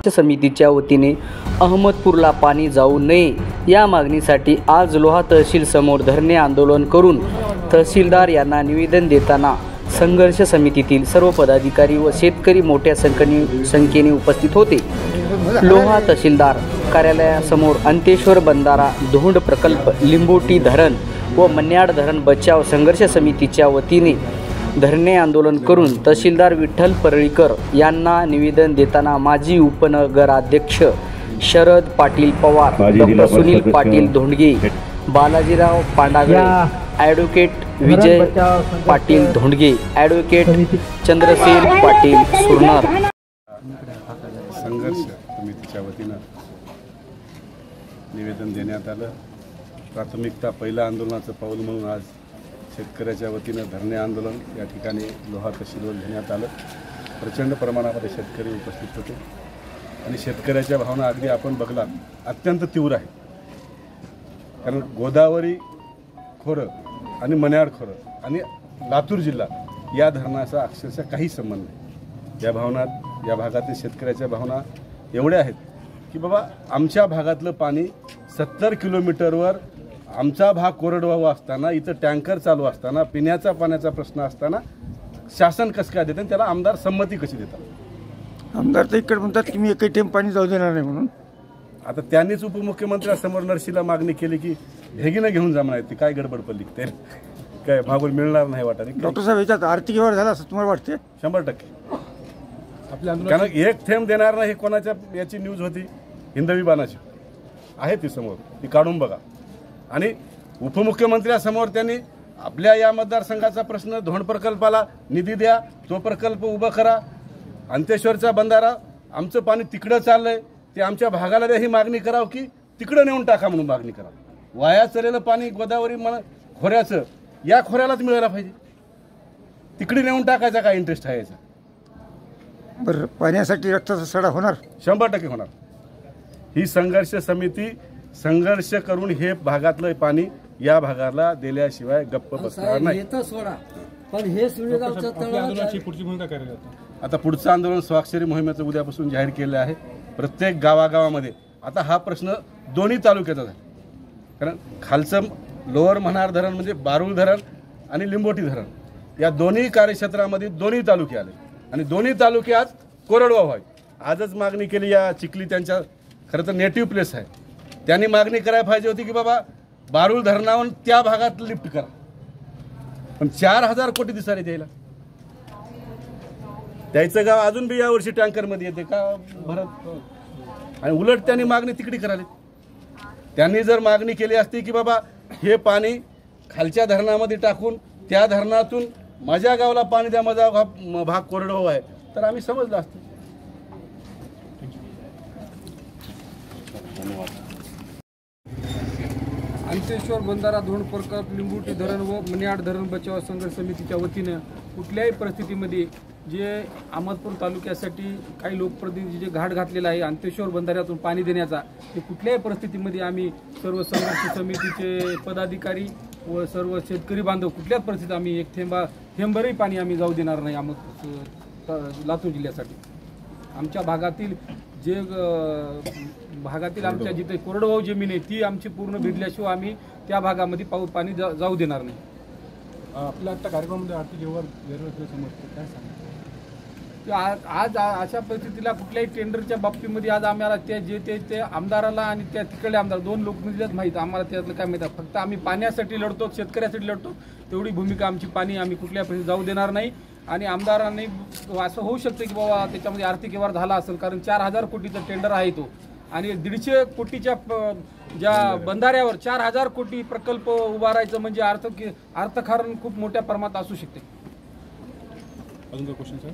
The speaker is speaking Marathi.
समितीच्या वतीने अहमदपूरला पाणी जाऊ नये या मागणीसाठी आज लोहा तहसील समोर धरणे आंदोलन करून तहसीलदार यांना निवेदन देताना संघर्ष समितीतील सर्व पदाधिकारी व शेतकरी मोठ्या संख्येने उपस्थित होते। लोहा तहसीलदार कार्यालयासमोर अंतेश्वर बंधारा धोंड प्रकल्प लिंबोटी धरण व मन्याड धरण बचाव संघर्ष समितीच्या वतीने धरणे आंदोलन करून तहसीलदार विठ्ठल परळीकर यांना निवेदन देताना माजी उपनगराध्यक्ष शरद पाटील पवार, डॉ. सुनील पाटील धोंडगे, बालाजीराव पांडागळे, ॲडव्होकेट विजय पाटील धोंडगे, ॲडव्होकेट चंद्रसेन पाटील सुरनार संघर्ष समितीच्या वतीनं निवेदन देण्यात आलं। प्राथमिकता पहिल्या आंदोलनाचं पाऊल म्हणून आज शेतकऱ्याच्या वतीनं धरणे आंदोलन या ठिकाणी लोहा तहसीलवर घेण्यात आलं। प्रचंड प्रमाणामध्ये शेतकरी उपस्थित होते आणि शेतकऱ्याच्या भावना अगदी आपण बघला अत्यंत तीव्र आहे। कारण गोदावरी खोरं आणि मन्याड खोरं आणि लातूर जिल्हा या धरणाचा अक्षरशः काही संबंध नाही। या भागातील शेतकऱ्याच्या भावना एवढ्या आहेत की बाबा आमच्या भागातलं पाणी 70 किलोमीटरवर आमचा भाग कोरडवाहू असताना, इथं टँकर चालू असताना, पिण्याचा पाण्याचा प्रश्न असताना शासन कसं काय देतं, त्याला आमदार संमती कशी देतात? आमदार तर इकडे म्हणतात की मी एकही टेम पाणी जाऊ देणार नाही म्हणून। आता त्यांनीच उपमुख्यमंत्र्यांसमोर नरशीला मागणी केली की भेगीनं घेऊन जा म्हणायची, काय गडबड पडली ते काय भागून मिळणार नाही वाटत। डॉक्टर साहेब याच्यात आर्थिक व्यवहार झाला असं तुम्हाला वाटते? 100% कारण एक थेंब देणार नाही कोणाच्या याची न्यूज होती हिंदवी बाणाची आहे ती समोर, ती काढून बघा। आणि उपमुख्यमंत्र्यांसमोर त्यांनी आपल्या या मतदारसंघाचा प्रश्न धोंड प्रकल्पाला निधी द्या, तो प्रकल्प उभा करा, अंतेश्वरचा बंधारा आमचं पाणी तिकडं चाललंय ते आमच्या भागाला द्या ही मागणी करावं की तिकडं नेऊन टाका म्हणून मागणी करावं। वाया चाललेलं पाणी गोदावरी खोऱ्याचं या खोऱ्यालाच मिळायला पाहिजे, तिकडे नेऊन टाकायचा काय इंटरेस्ट आहे याचा? बरं, पाण्यासाठी रक्ताचा सडा होणार? 100% होणार। ही संघर्ष समिती संघर्ष करून हे भागातलं पाणी या भागाला दिल्याशिवाय गप्प बसणार नाही। आता पुढचं आंदोलन स्वाक्षरी मोहिमेचं उद्यापासून जाहीर केलं आहे। प्रत्येक गावागावामध्ये आता हा प्रश्न दोन्ही तालुक्याचा आहे, कारण खालचं लोअर मन्हाड धरण म्हणजे बारूळ धरण आणि लिंबोटी धरण या दोन्ही कार्यक्षेत्रामध्ये दोन्ही तालुके आले आणि दोन्ही तालुके आज कोरडवाहू आहेत। आजच मागणी केली या चिखली, त्यांच्या खरं तर नेटिव्ह प्लेस आहे, त्यांनी मागणी करायला पाहिजे होती की बाबा बारूळ धरणावर त्या भागात लिफ्ट करा, पण 4000 कोटी दिसारे द्यायला त्याचं गाव अजून बी यावर्षी टँकरमध्ये येते का भरत, आणि उलट त्यांनी मागणी तिकडे करावी। त्यांनी जर मागणी केली असती की बाबा हे पाणी खालच्या धरणामध्ये टाकून त्या धरणातून माझ्या गावाला पाणी द्या, माझा भाग कोरडवाहू आहे, तर आम्ही समजलं असतं। अंतेश्वर बंधारा धोंड प्रकल्प लिंबोटी धरण व मन्याड धरण बचाव संघर्ष समितीच्या वतीनं कुठल्याही परिस्थितीमध्ये जे अहमदपूर तालुक्यासाठी काही लोकप्रतिनिधी जे घाट घातलेला आहे अंतेश्वर बंधाऱ्यातून पाणी देण्याचा, ते कुठल्याही परिस्थितीमध्ये आम्ही सर्व संघर्ष समितीचे पदाधिकारी व सर्व शेतकरी बांधव कुठल्याच परिस्थितीत आम्ही एक थेंबरही पाणी आम्ही जाऊ देणार नाही अहमदपूर लातूर जिल्ह्यासाठी। आमच्या भागातील भागातील आमच्या जिथे कोरडवाहू जमीन आहे ती आमची पूर्ण भिजल्याशिवाय आम्ही त्या भागामध्ये पाणी जाऊ देणार नाही। आपल्या आता कार्यक्रमामध्ये आर्थिक व्यवहार समजतो काय सांगा? आज अशा परिस्थितीला कुठल्याही टेंडरच्या बाबतीमध्ये आज आम्हाला ते आमदाराला आणि त्या तिकडले आमदार दोन लोकप्रतिनिधीच माहीत, आम्हाला त्यातलं काय माहीत। फक्त आम्ही पाण्यासाठी लढतो, शेतकऱ्यासाठी लढतो, तेवढी भूमिका आमची। पाणी आम्ही कुठल्या परिस्थितीत जाऊ देणार नाही। आणि आमदारांनी असं होऊ शकतं की बाबा त्याच्यामध्ये आर्थिक व्यवहार झाला असेल, कारण 4000 कोटीचा टेंडर आहे तो, आणि 150 कोटीच्या ज्या बंधाऱ्यावर 4000 कोटी प्रकल्प उभारायचं म्हणजे अर्थकारण खूप मोठ्या प्रमाणात असू शकते। अजून काय क्वेश्चन सर?